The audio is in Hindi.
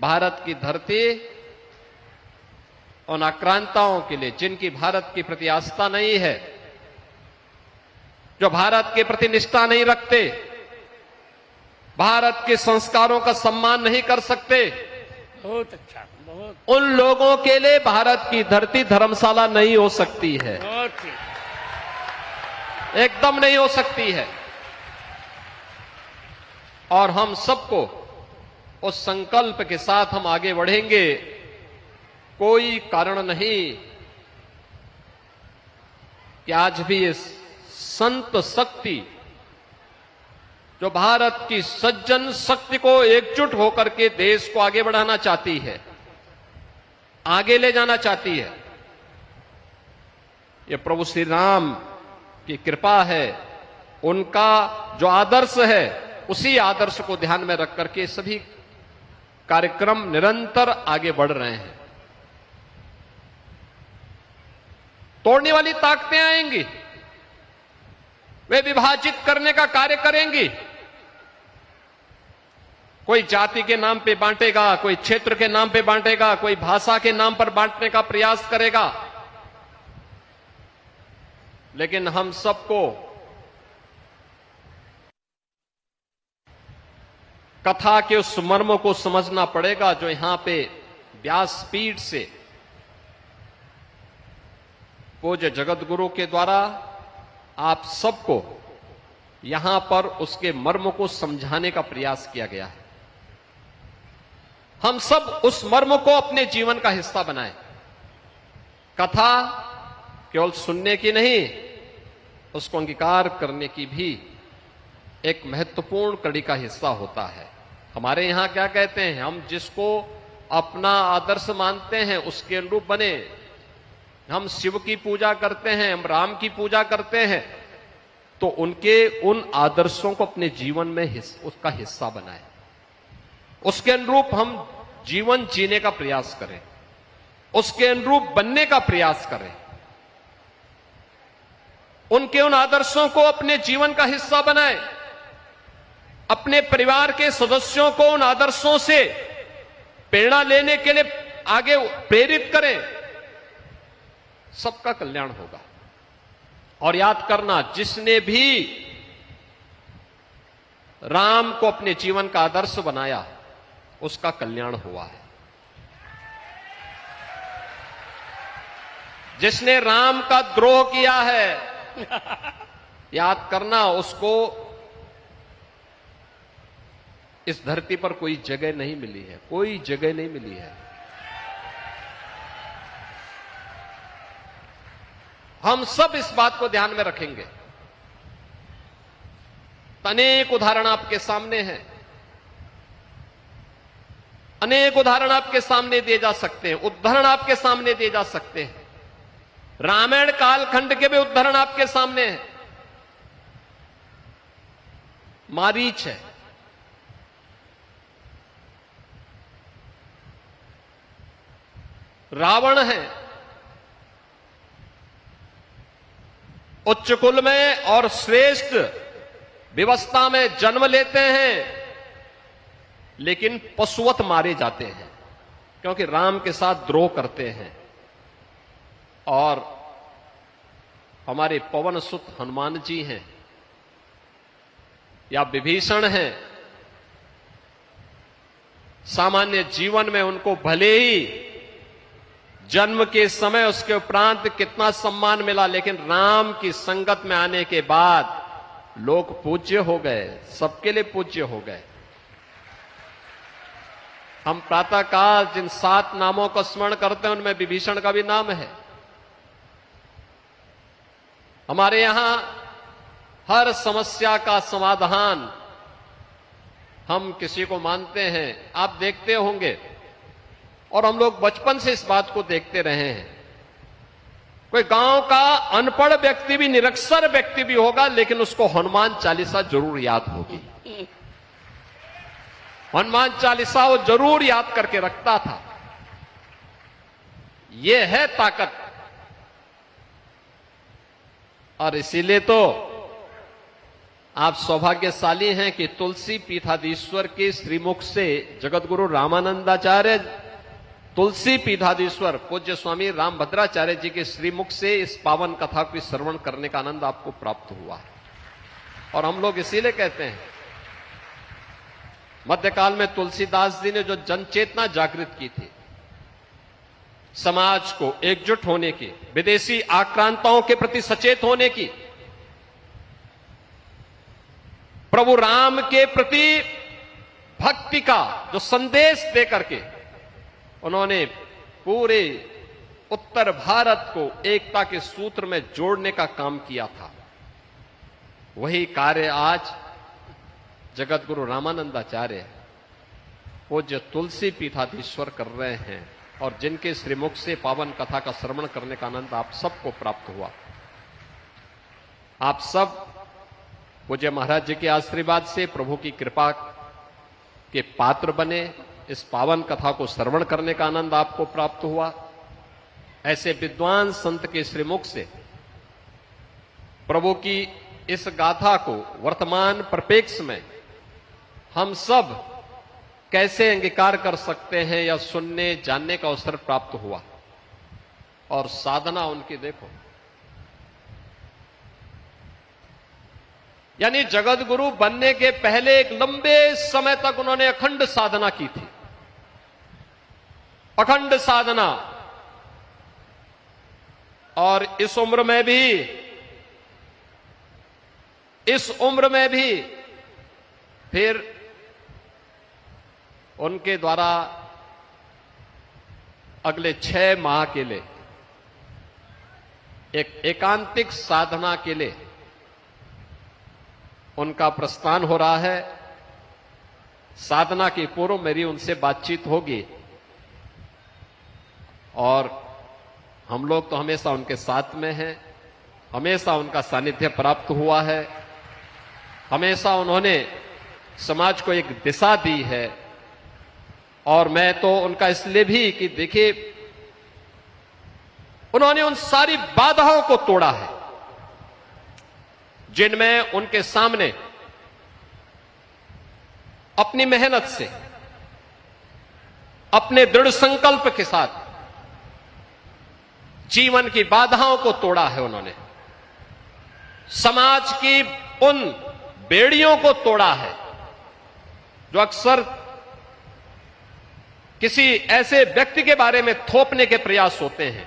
भारत की धरती उन आक्रांताओं के लिए जिनकी भारत के प्रति आस्था नहीं है, जो भारत के प्रति निष्ठा नहीं रखते, भारत के संस्कारों का सम्मान नहीं कर सकते, बहुत अच्छा, बहुत, उन लोगों के लिए भारत की धरती धर्मशाला नहीं हो सकती है, बहुत ही। एकदम नहीं हो सकती है। और हम सबको उस संकल्प के साथ हम आगे बढ़ेंगे। कोई कारण नहीं कि आज भी इस संत शक्ति जो भारत की सज्जन शक्ति को एकजुट होकर के देश को आगे बढ़ाना चाहती है, आगे ले जाना चाहती है, ये प्रभु श्री राम की कृपा है। उनका जो आदर्श है उसी आदर्श को ध्यान में रख करके सभी कार्यक्रम निरंतर आगे बढ़ रहे हैं। तोड़ने वाली ताकतें आएंगी, वे विभाजित करने का कार्य करेंगी। कोई जाति के नाम पे बांटेगा, कोई क्षेत्र के नाम पे बांटेगा, कोई भाषा के नाम पर बांटने का प्रयास करेगा। लेकिन हम सबको कथा के उस मर्म को समझना पड़ेगा जो यहां पे व्यासपीठ से पूज्य जगत गुरु के द्वारा आप सबको यहां पर उसके मर्म को समझाने का प्रयास किया गया है। हम सब उस मर्म को अपने जीवन का हिस्सा बनाएं। कथा केवल सुनने की नहीं, उसको अंगीकार करने की भी एक महत्वपूर्ण कड़ी का हिस्सा होता है। हमारे यहां क्या कहते हैं, हम जिसको अपना आदर्श मानते हैं उसके अनुरूप बने। हम शिव की पूजा करते हैं, हम राम की पूजा करते हैं, तो उनके उन आदर्शों को अपने जीवन में उसका हिस्सा बनाएं, उसके अनुरूप हम जीवन जीने का प्रयास करें, उसके अनुरूप बनने का प्रयास करें, उनके उन आदर्शों को अपने जीवन का हिस्सा बनाएं, अपने परिवार के सदस्यों को उन आदर्शों से प्रेरणा लेने के लिए आगे प्रेरित करें। सबका कल्याण होगा। और याद करना, जिसने भी राम को अपने जीवन का आदर्श बनाया उसका कल्याण हुआ है। जिसने राम का द्रोह किया है याद करना, उसको इस धरती पर कोई जगह नहीं मिली है, कोई जगह नहीं मिली है। हम सब इस बात को ध्यान में रखेंगे। अनेक उदाहरण आपके सामने हैं, अनेक उदाहरण आपके सामने दिए जा सकते हैं, उदाहरण आपके सामने दिए जा सकते हैं। रामायण कालखंड के भी उदाहरण आपके सामने हैं। मारीच है, रावण है, उच्च कुल में और श्रेष्ठ व्यवस्था में जन्म लेते हैं, लेकिन पशुवत मारे जाते हैं क्योंकि राम के साथ द्रोह करते हैं। और हमारे पवन सुत हनुमान जी हैं या विभीषण हैं, सामान्य जीवन में उनको भले ही जन्म के समय उसके उपरांत कितना सम्मान मिला, लेकिन राम की संगत में आने के बाद लोग पूज्य हो गए, सबके लिए पूज्य हो गए। हम प्रातःकाल जिन 7 नामों का स्मरण करते हैं उनमें विभीषण का भी नाम है। हमारे यहां हर समस्या का समाधान हम किसी को मानते हैं, आप देखते होंगे, और हम लोग बचपन से इस बात को देखते रहे हैं। कोई गांव का अनपढ़ व्यक्ति भी, निरक्षर व्यक्ति भी होगा, लेकिन उसको हनुमान चालीसा जरूर याद होगी। हनुमान चालीसा वो जरूर याद करके रखता था। ये है ताकत। और इसीलिए तो आप सौभाग्यशाली हैं कि तुलसी पीठाधीश्वर के श्रीमुख से जगतगुरु रामानंदाचार्य तुलसी पीठाधीश्वर पूज्य स्वामी रामभद्राचार्य जी के श्रीमुख से इस पावन कथा को श्रवण करने का आनंद आपको प्राप्त हुआ है। और हम लोग इसीलिए कहते हैं, मध्यकाल में तुलसीदास जी ने जो जनचेतना जागृत की थी, समाज को एकजुट होने की, विदेशी आक्रांताओं के प्रति सचेत होने की, प्रभु राम के प्रति भक्ति का जो संदेश देकर के उन्होंने पूरे उत्तर भारत को एकता के सूत्र में जोड़ने का काम किया था, वही कार्य आज जगत गुरु रामानंदाचार्य पूज्य तुलसी पीठाधीश्वर कर रहे हैं। और जिनके श्रीमुख से पावन कथा का श्रवण करने का आनंद आप सबको प्राप्त हुआ। आप सब पूज्य महाराज जी के आशीर्वाद से प्रभु की कृपा के पात्र बने, इस पावन कथा को श्रवण करने का आनंद आपको प्राप्त हुआ। ऐसे विद्वान संत के श्रीमुख से प्रभु की इस गाथा को वर्तमान परिप्रेक्ष्य में हम सब कैसे अंगीकार कर सकते हैं या सुनने जानने का अवसर प्राप्त हुआ। और साधना उनकी देखो, यानी जगत गुरु बनने के पहले एक लंबे समय तक उन्होंने अखंड साधना की थी, अखंड साधना। और इस उम्र में भी फिर उनके द्वारा अगले 6 माह के लिए एक एकांतिक साधना के लिए उनका प्रस्थान हो रहा है। साधना के पूर्व मेरी उनसे बातचीत होगी और हम लोग तो हमेशा उनके साथ में हैं, हमेशा उनका सानिध्य प्राप्त हुआ है, हमेशा उन्होंने समाज को एक दिशा दी है। और मैं तो उनका इसलिए भी कि देखिए, उन्होंने उन सारी बाधाओं को तोड़ा है जिनमें उनके सामने अपनी मेहनत से, अपने दृढ़ संकल्प के साथ जीवन की बाधाओं को तोड़ा है। उन्होंने समाज की उन बेड़ियों को तोड़ा है जो अक्सर किसी ऐसे व्यक्ति के बारे में थोपने के प्रयास होते हैं